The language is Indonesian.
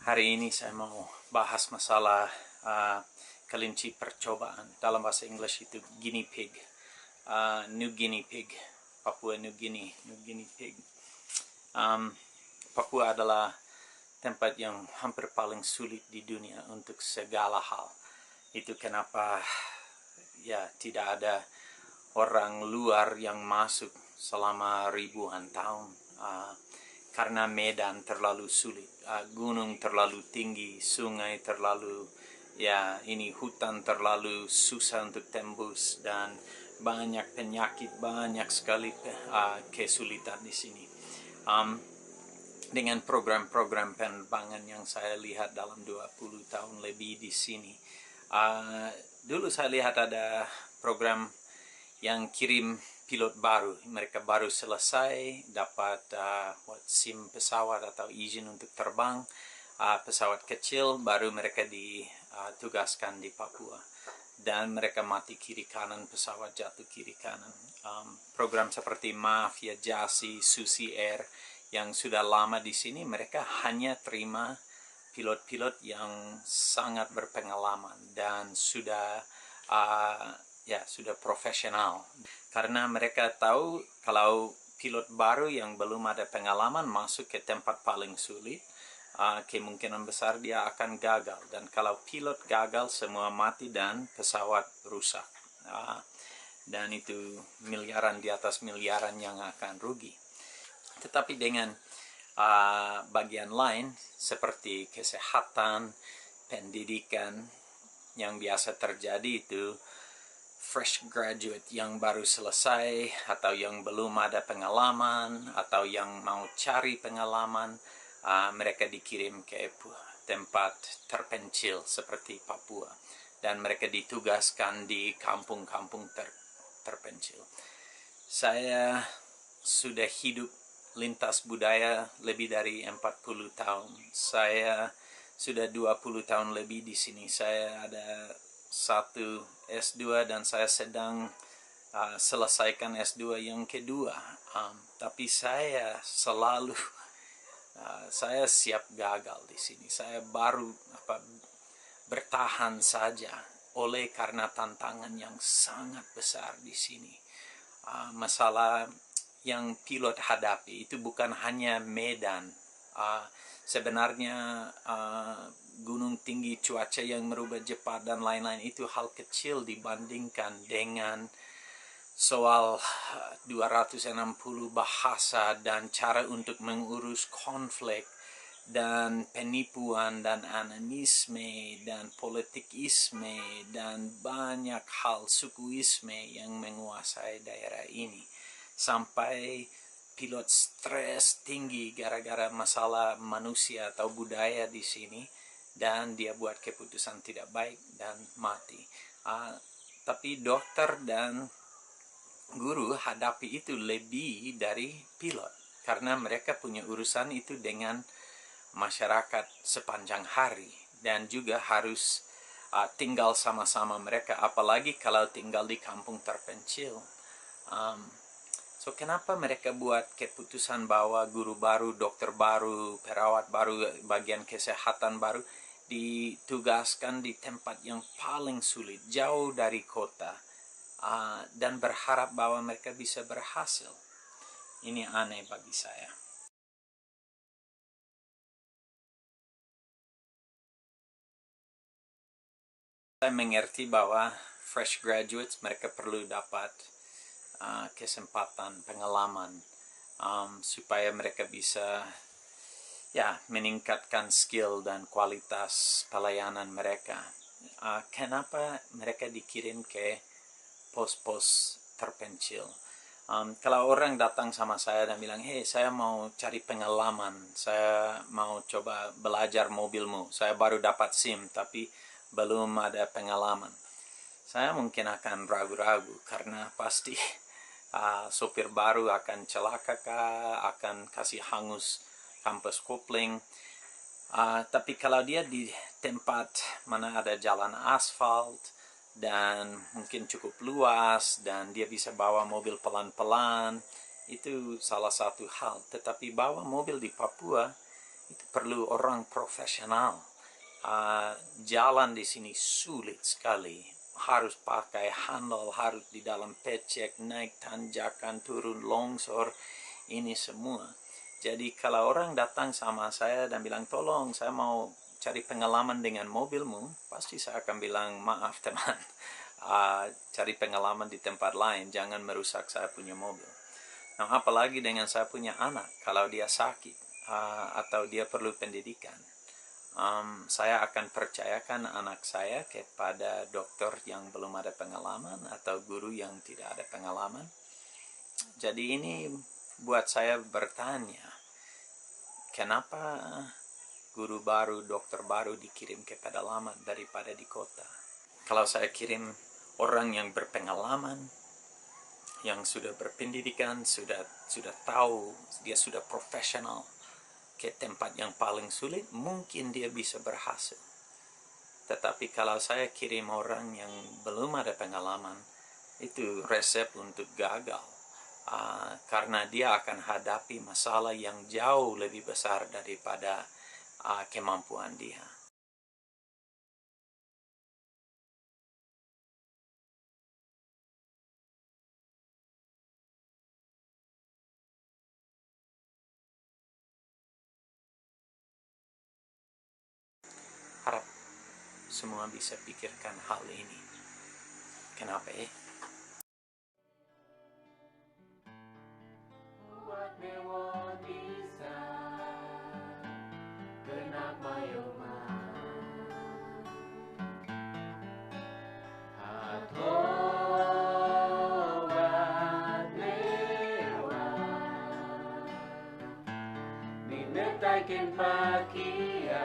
Hari ini saya mau bahas masalah kelinci percobaan. Dalam bahasa Inggris itu guinea pig, New Guinea pig, Papua New Guinea pig. Papua adalah tempat yang hampir paling sulit di dunia untuk segala hal. Itu kenapa ya tidak ada orang luar yang masuk selama ribuan tahun. Karena medan terlalu sulit, gunung terlalu tinggi, sungai terlalu hutan terlalu susah untuk tembus, dan banyak penyakit, banyak sekali kesulitan di sini. Dengan program-program penerbangan yang saya lihat dalam 20 tahun lebih di sini, dulu saya lihat ada program yang kirim pilot baru. Mereka baru selesai dapat SIM pesawat atau izin untuk terbang, pesawat kecil, baru mereka ditugaskan di Papua, dan mereka mati kiri kanan, pesawat jatuh kiri kanan. Program seperti Mafia, Jasi, Susi Air yang sudah lama di sini, mereka hanya terima pilot-pilot yang sangat berpengalaman dan sudah profesional, karena mereka tahu kalau pilot baru yang belum ada pengalaman masuk ke tempat paling sulit, kemungkinan besar dia akan gagal, dan kalau pilot gagal semua mati dan pesawat rusak, dan itu miliaran di atas miliaran yang akan rugi. Tetapi dengan bagian lain seperti kesehatan, pendidikan, yang biasa terjadi itu fresh graduate yang baru selesai atau yang belum ada pengalaman atau yang mau cari pengalaman, mereka dikirim ke tempat terpencil seperti Papua, dan mereka ditugaskan di kampung-kampung terpencil. Saya sudah hidup lintas budaya lebih dari 40 tahun. Saya sudah 20 tahun lebih di sini. Saya ada satu S2 dan saya sedang selesaikan S2 yang kedua. Tapi saya selalu saya siap gagal di sini. Saya baru bertahan saja oleh karena tantangan yang sangat besar di sini. Masalah yang pilot hadapi itu bukan hanya medan. Sebenarnya gunung tinggi, cuaca yang merubah cepat, dan lain-lain itu hal kecil dibandingkan dengan soal 260 bahasa dan cara untuk mengurus konflik dan penipuan dan animisme dan politikisme dan banyak hal sukuisme yang menguasai daerah ini, sampai pilot stres tinggi gara-gara masalah manusia atau budaya di sini, dan dia buat keputusan tidak baik dan mati. Tapi dokter dan guru hadapi itu lebih dari pilot, karena mereka punya urusan itu dengan masyarakat sepanjang hari, dan juga harus tinggal sama-sama mereka, apalagi kalau tinggal di kampung terpencil. So, kenapa mereka buat keputusan bahwa guru baru, dokter baru, perawat baru, bagian kesehatan baru ditugaskan di tempat yang paling sulit, jauh dari kota, dan berharap bahwa mereka bisa berhasil? Ini aneh bagi saya. Saya mengerti bahwa fresh graduates mereka perlu dapat kesempatan, pengalaman, supaya mereka bisa meningkatkan skill dan kualitas pelayanan mereka. Kenapa mereka dikirim ke pos-pos terpencil? Kalau orang datang sama saya dan bilang, hey, saya mau cari pengalaman, saya mau coba belajar mobilmu, saya baru dapat SIM tapi belum ada pengalaman, saya mungkin akan ragu-ragu, karena pasti sopir baru akan celaka kah, akan kasih hangus kampus kopling. Tapi kalau dia di tempat mana ada jalan asfalt dan mungkin cukup luas dan dia bisa bawa mobil pelan-pelan, itu salah satu hal. Tetapi bawa mobil di Papua itu perlu orang profesional. Jalan di sini sulit sekali, harus pakai handle, harus di dalam pecek, naik tanjakan, turun longsor, ini semua. Jadi kalau orang datang sama saya dan bilang, tolong saya mau cari pengalaman dengan mobilmu, pasti saya akan bilang, maaf teman, cari pengalaman di tempat lain, jangan merusak saya punya mobil. Nah, apalagi dengan saya punya anak, kalau dia sakit atau dia perlu pendidikan, saya akan percayakan anak saya kepada dokter yang belum ada pengalaman atau guru yang tidak ada pengalaman. Jadi ini buat saya bertanya, kenapa guru baru, dokter baru dikirim ke pedalaman daripada di kota? Kalau saya kirim orang yang berpengalaman, yang sudah berpendidikan, sudah tahu, dia sudah profesional, ke tempat yang paling sulit, mungkin dia bisa berhasil. Tetapi kalau saya kirim orang yang belum ada pengalaman, itu resep untuk gagal. Karena dia akan hadapi masalah yang jauh lebih besar daripada kemampuan dia. Harap semua bisa pikirkan hal ini. Kenapa ya? Takin pakia